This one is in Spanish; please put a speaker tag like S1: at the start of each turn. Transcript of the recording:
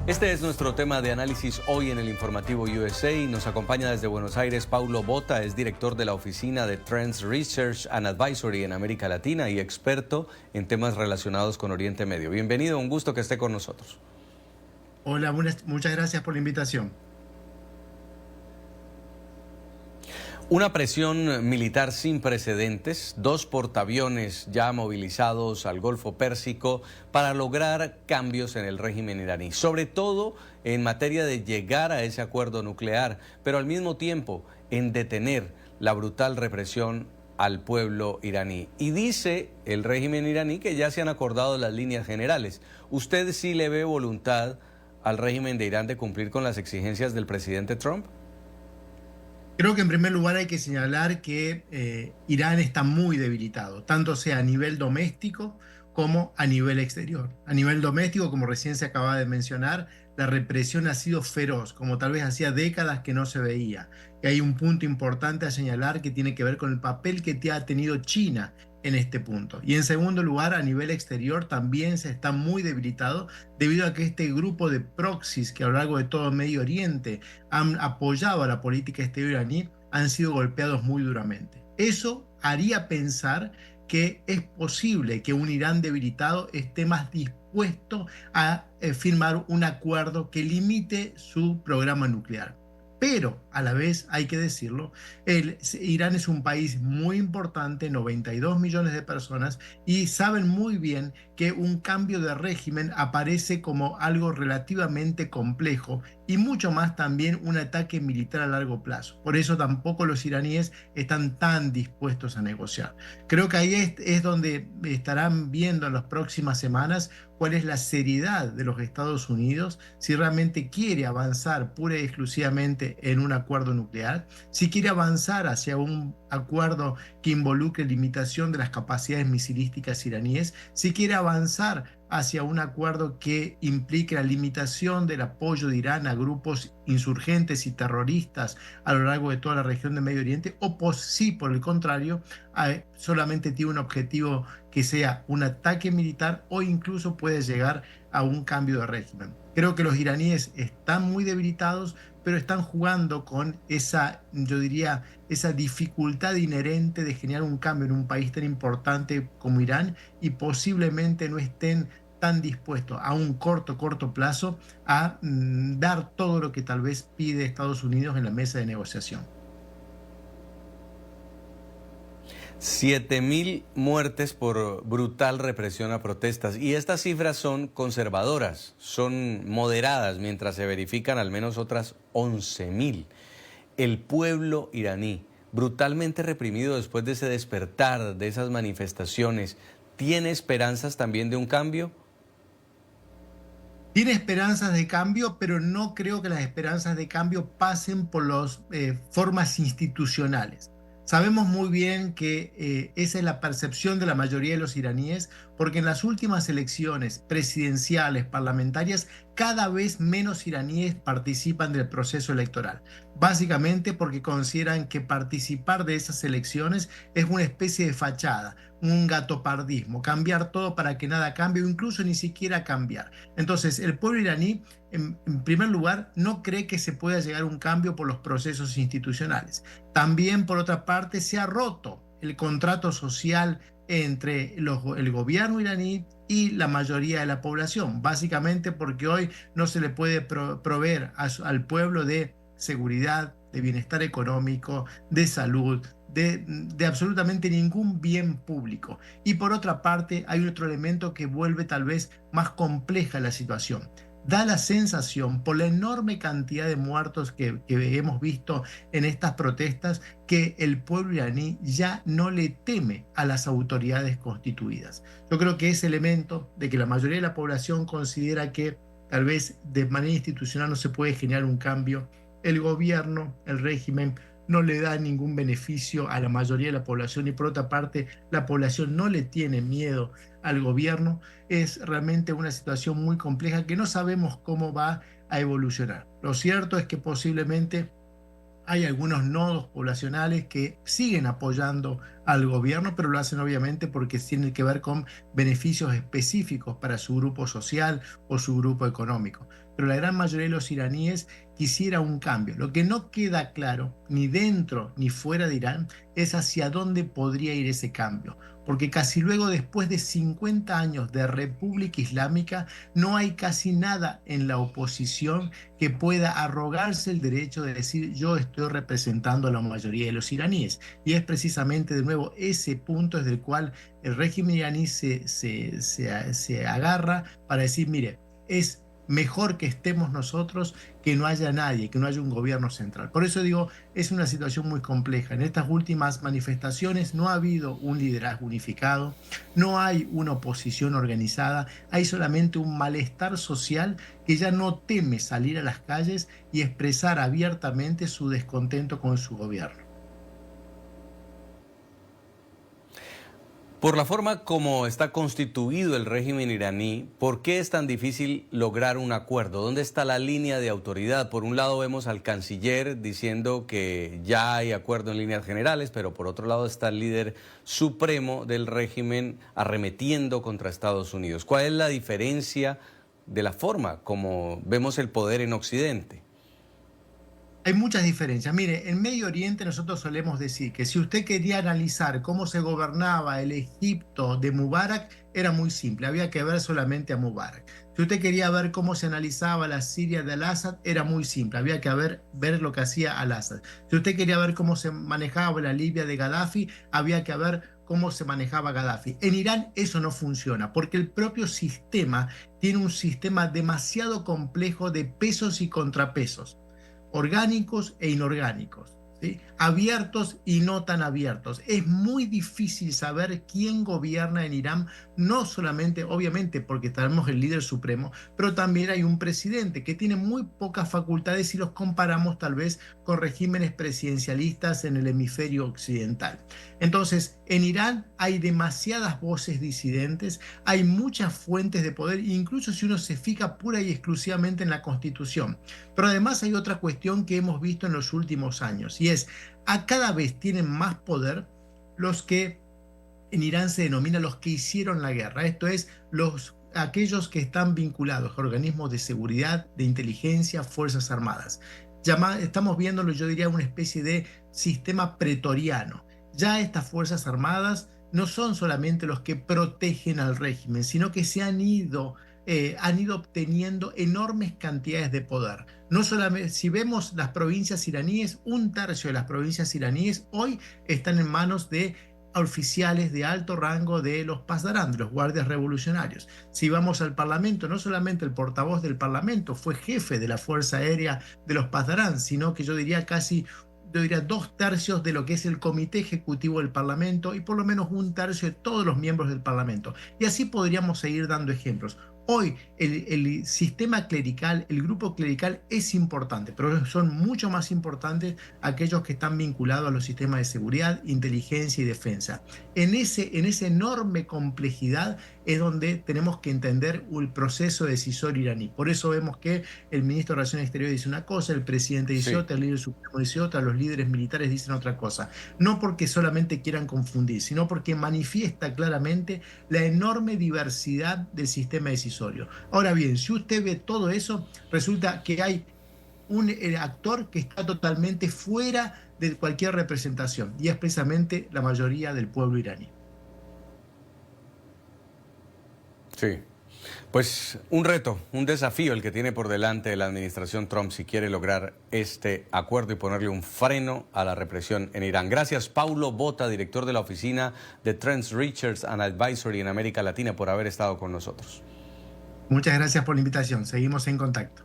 S1: Este es nuestro tema de análisis hoy en el informativo USA. Nos acompaña desde Buenos Aires Paulo Bota, es director de la oficina de Trends Research and Advisory en América Latina y experto en temas relacionados con Oriente Medio. Bienvenido, un gusto que esté con nosotros.
S2: Hola, muchas gracias por la invitación.
S1: Una presión militar sin precedentes, 2 portaaviones ya movilizados al Golfo Pérsico para lograr cambios en el régimen iraní, sobre todo en materia de llegar a ese acuerdo nuclear, pero al mismo tiempo en detener la brutal represión al pueblo iraní. Y dice el régimen iraní que ya se han acordado las líneas generales. ¿Usted sí le ve voluntad al régimen de Irán de cumplir con las exigencias del presidente Trump?
S2: Creo que en primer lugar hay que señalar que Irán está muy debilitado, tanto sea a nivel doméstico como a nivel exterior. A nivel doméstico, como recién se acaba de mencionar, la represión ha sido feroz, como tal vez hacía décadas que no se veía. Y hay un punto importante a señalar que tiene que ver con el papel que ha tenido China en este punto. Y en segundo lugar, a nivel exterior también se está muy debilitado debido a que este grupo de proxies que a lo largo de todo Medio Oriente han apoyado a la política exterior iraní han sido golpeados muy duramente. Eso haría pensar que es posible que un Irán debilitado esté más dispuesto a firmar un acuerdo que limite su programa nuclear. Pero a la vez, hay que decirlo, Irán es un país muy importante, 92 millones de personas, y saben muy bien que un cambio de régimen aparece como algo relativamente complejo y mucho más también un ataque militar a largo plazo. Por eso tampoco los iraníes están tan dispuestos a negociar. Creo que ahí es donde estarán viendo en las próximas semanas cuál es la seriedad de los Estados Unidos, si realmente quiere avanzar pura y exclusivamente en un acuerdo nuclear, si quiere avanzar hacia un acuerdo que involucre limitación de las capacidades misilísticas iraníes, si quiere avanzar hacia un acuerdo que implique la limitación del apoyo de Irán a grupos insurgentes y terroristas a lo largo de toda la región de Medio Oriente, o si por el contrario solamente tiene un objetivo que sea un ataque militar o incluso puede llegar a un cambio de régimen. Creo que los iraníes están muy debilitados, pero están jugando con esa, yo diría, esa dificultad inherente de generar un cambio en un país tan importante como Irán, y posiblemente no estén tan dispuestos a un corto plazo a dar todo lo que tal vez pide Estados Unidos en la mesa de negociación.
S1: 7.000 muertes por brutal represión a protestas. Y estas cifras son conservadoras, son moderadas, mientras se verifican al menos otras 11.000. El pueblo iraní, brutalmente reprimido después de ese despertar, de esas manifestaciones, ¿tiene esperanzas también de un cambio?
S2: Tiene esperanzas de cambio, pero no creo que las esperanzas de cambio pasen por las formas institucionales. Sabemos muy bien que esa es la percepción de la mayoría de los iraníes, porque en las últimas elecciones presidenciales, parlamentarias, cada vez menos iraníes participan del proceso electoral. Básicamente porque consideran que participar de esas elecciones es una especie de fachada, un gatopardismo, cambiar todo para que nada cambie o incluso ni siquiera cambiar. Entonces, el pueblo iraní, en primer lugar, no cree que se pueda llegar a un cambio por los procesos institucionales. También, por otra parte, se ha roto el contrato social entre el gobierno iraní y la mayoría de la población, básicamente porque hoy no se le puede proveer al pueblo de seguridad, de bienestar económico, de salud, de absolutamente ningún bien público. Y por otra parte, hay otro elemento que vuelve tal vez más compleja la situación. Da la sensación, por la enorme cantidad de muertos que hemos visto en estas protestas, que el pueblo iraní ya no le teme a las autoridades constituidas. Yo creo que ese elemento de que la mayoría de la población considera que tal vez de manera institucional no se puede generar un cambio, el gobierno, el régimen, no le da ningún beneficio a la mayoría de la población, y por otra parte la población no le tiene miedo al gobierno, es realmente una situación muy compleja que no sabemos cómo va a evolucionar. Lo cierto es que posiblemente hay algunos nodos poblacionales que siguen apoyando al gobierno, pero lo hacen obviamente porque tienen que ver con beneficios específicos para su grupo social o su grupo económico. Pero la gran mayoría de los iraníes quisiera un cambio. Lo que no queda claro, ni dentro ni fuera de Irán, es hacia dónde podría ir ese cambio. Porque casi luego, después de 50 años de República Islámica, no hay casi nada en la oposición que pueda arrogarse el derecho de decir yo estoy representando a la mayoría de los iraníes. Y es precisamente de nuevo ese punto es del cual el régimen iraní se agarra para decir, mire, es mejor que estemos nosotros que no haya nadie, que no haya un gobierno central. Por eso digo, es una situación muy compleja. En estas últimas manifestaciones no ha habido un liderazgo unificado, no hay una oposición organizada, hay solamente un malestar social que ya no teme salir a las calles y expresar abiertamente su descontento con su gobierno.
S1: Por la forma como está constituido el régimen iraní, ¿por qué es tan difícil lograr un acuerdo? ¿Dónde está la línea de autoridad? Por un lado vemos al canciller diciendo que ya hay acuerdo en líneas generales, pero por otro lado está el líder supremo del régimen arremetiendo contra Estados Unidos. ¿Cuál es la diferencia de la forma como vemos el poder en Occidente?
S2: Hay muchas diferencias. Mire, en Medio Oriente nosotros solemos decir que si usted quería analizar cómo se gobernaba el Egipto de Mubarak, era muy simple, había que ver solamente a Mubarak. Si usted quería ver cómo se analizaba la Siria de Al-Assad, era muy simple, había que ver lo que hacía Al-Assad. Si usted quería ver cómo se manejaba la Libia de Gaddafi, había que ver cómo se manejaba Gaddafi. En Irán eso no funciona, porque el propio sistema tiene un sistema demasiado complejo de pesos y contrapesos, orgánicos e inorgánicos, ¿sí? Abiertos y no tan abiertos. Es muy difícil saber quién gobierna en Irán, no solamente, obviamente, porque tenemos el líder supremo, pero también hay un presidente que tiene muy pocas facultades si los comparamos tal vez con regímenes presidencialistas en el hemisferio occidental. Entonces, en Irán hay demasiadas voces disidentes, hay muchas fuentes de poder, incluso si uno se fija pura y exclusivamente en la Constitución. Pero además hay otra cuestión que hemos visto en los últimos años, y es a cada vez tienen más poder los que en Irán se denomina los que hicieron la guerra, esto es, aquellos que están vinculados a organismos de seguridad, de inteligencia, fuerzas armadas. Estamos viéndolo, yo diría, una especie de sistema pretoriano. Ya estas fuerzas armadas no son solamente los que protegen al régimen, sino que han ido obteniendo enormes cantidades de poder. No solamente, si vemos las provincias iraníes, un tercio de las provincias iraníes hoy están en manos de oficiales de alto rango de los Pasdarán, de los guardias revolucionarios. Si vamos al Parlamento, no solamente el portavoz del Parlamento fue jefe de la Fuerza Aérea de los Pasdarán, sino que yo diría dos tercios de lo que es el comité ejecutivo del Parlamento y por lo menos un tercio de todos los miembros del Parlamento. Y así podríamos seguir dando ejemplos. Hoy el sistema clerical, el grupo clerical es importante, pero son mucho más importantes aquellos que están vinculados a los sistemas de seguridad, inteligencia y defensa. En esa enorme complejidad es donde tenemos que entender el proceso decisorio iraní. Por eso vemos que el ministro de Relaciones Exteriores dice una cosa, el presidente dice
S1: Sí.
S2: otra, el líder supremo dice otra, los líderes militares dicen otra cosa. No porque solamente quieran confundir, sino porque manifiesta claramente la enorme diversidad del sistema decisorio. Ahora bien, si usted ve todo eso, resulta que hay un actor que está totalmente fuera de cualquier representación, y es precisamente la mayoría del pueblo iraní.
S1: Sí. Pues un reto, un desafío el que tiene por delante la administración Trump si quiere lograr este acuerdo y ponerle un freno a la represión en Irán. Gracias, Paulo Bota, director de la oficina de Trends Research and Advisory en América Latina, por haber estado con nosotros.
S2: Muchas gracias por la invitación. Seguimos en contacto.